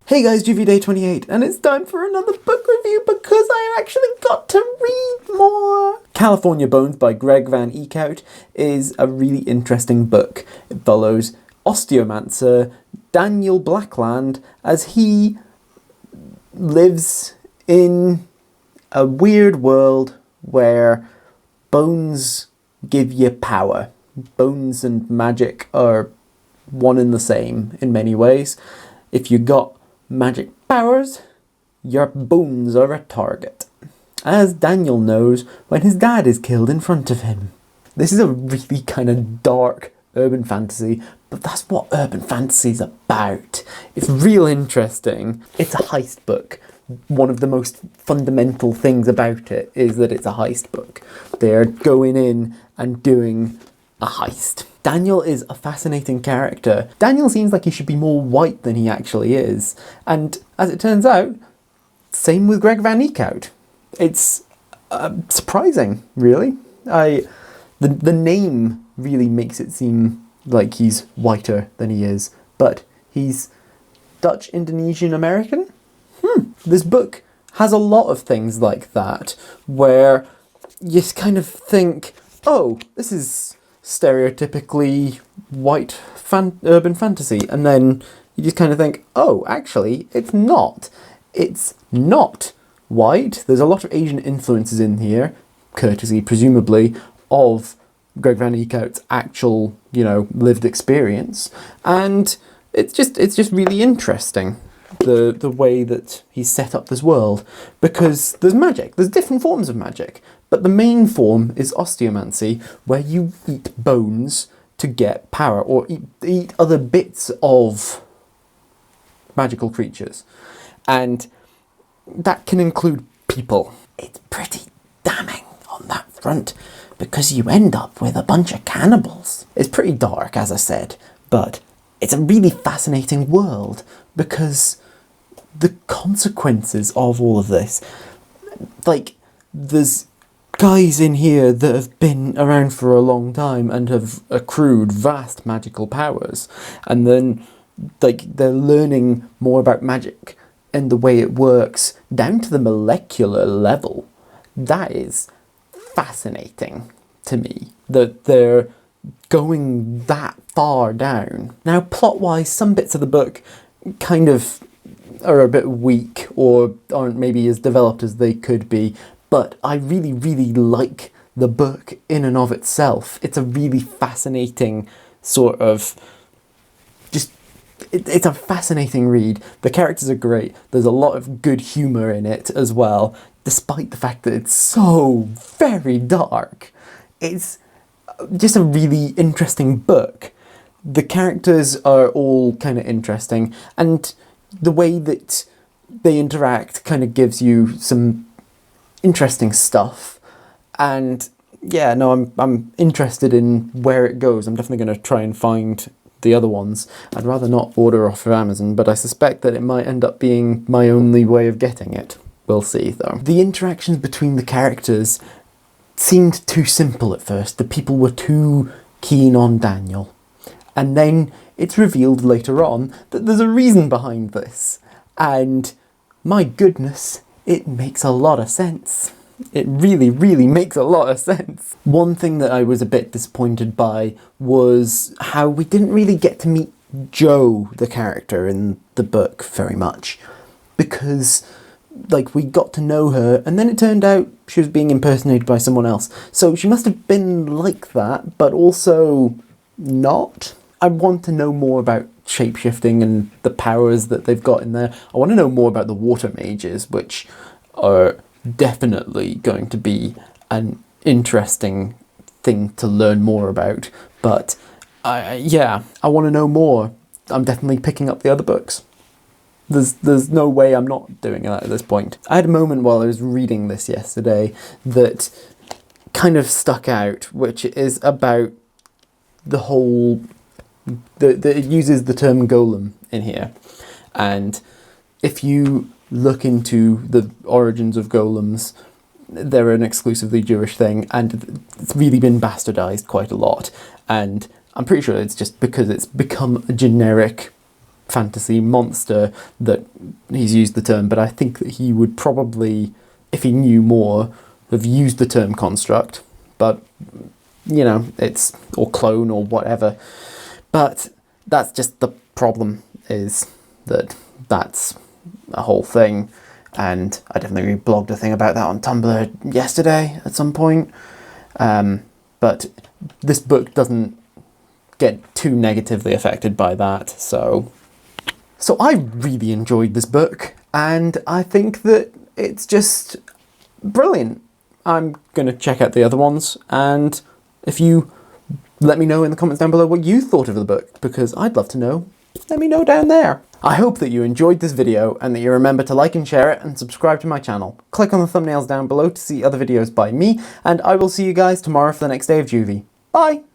Hey guys, JuV Day 28, and it's time for another book review because I actually got to read more! California Bones by Greg Van Eekhout is a really interesting book. It follows osteomancer Daniel Blackland as he lives in a weird world where bones give you power. Bones and magic are one and the same in many ways. If you got magic powers, your bones are a target, as Daniel knows when his dad is killed in front of him. This is a really kind of dark urban fantasy, but that's what urban fantasy is about. It's real interesting. It's a heist book. One of the most fundamental things about it is that it's a heist book. They're going in and doing a heist. Daniel is a fascinating character. Daniel seems like he should be more white than he actually is. And as it turns out, same with Greg Van Eekhout. It's surprising, really. The name really makes it seem like he's whiter than he is, but he's Dutch, Indonesian, American? This book has a lot of things like that, where you kind of think, oh, this is stereotypically white urban fantasy, and then you just kind of think, oh, actually, it's not. It's not white. There's a lot of Asian influences in here, courtesy, presumably, of Greg Van Eekhout's actual, lived experience, and it's just really interesting. The way that he's set up this world, because there's magic, there's different forms of magic, but the main form is osteomancy, where you eat bones to get power, or eat other bits of magical creatures, and that can include people. It's pretty damning on that front, because you end up with a bunch of cannibals. It's pretty dark, as I said, but it's a really fascinating world, because the consequences of all of this, like, there's guys in here that have been around for a long time and have accrued vast magical powers, and then, they're learning more about magic and the way it works down to the molecular level. That is fascinating to me, that they're going that far down. Now, plot-wise, some bits of the book kind of are a bit weak, or aren't maybe as developed as they could be, but I really, really like the book in and of itself. It's a really fascinating sort of, it's a fascinating read. The characters are great. There's a lot of good humour in it as well, despite the fact that it's so very dark. It's just a really interesting book. The characters are all kind of interesting, and the way that they interact kind of gives you some interesting stuff. And yeah, no, I'm interested in where it goes. I'm definitely going to try and find the other ones. I'd rather not order off of Amazon, but I suspect that it might end up being my only way of getting it. We'll see, though. The interactions between the characters seemed too simple at first. The people were too keen on Daniel. And then it's revealed later on that there's a reason behind this. And my goodness, it makes a lot of sense. It really, really makes a lot of sense. One thing that I was a bit disappointed by was how we didn't really get to meet Jo, the character in the book, very much. Because, we got to know her, and then it turned out she was being impersonated by someone else. So she must have been like that, but also not. I want to know more about shapeshifting and the powers that they've got in there. I want to know more about the water mages, which are definitely going to be an interesting thing to learn more about. But I want to know more. I'm definitely picking up the other books. There's no way I'm not doing that at this point. I had a moment while I was reading this yesterday that kind of stuck out, which is about the whole... it uses the term golem in here. And if you look into the origins of golems, they're an exclusively Jewish thing, and it's really been bastardized quite a lot. And I'm pretty sure it's just because it's become a generic fantasy monster that he's used the term, but I think that he would probably, if he knew more, have used the term construct. But, you know, it's, or clone or whatever. But that's just the problem, is that that's a whole thing. And I definitely blogged a thing about that on Tumblr yesterday at some point. But this book doesn't get too negatively affected by that. So I really enjoyed this book, and I think that it's just brilliant. I'm going to check out the other ones, and if you let me know in the comments down below what you thought of the book, because I'd love to know. Let me know down there. I hope that you enjoyed this video and that you remember to like and share it and subscribe to my channel. Click on the thumbnails down below to see other videos by me, and I will see you guys tomorrow for the next day of JuV. Bye!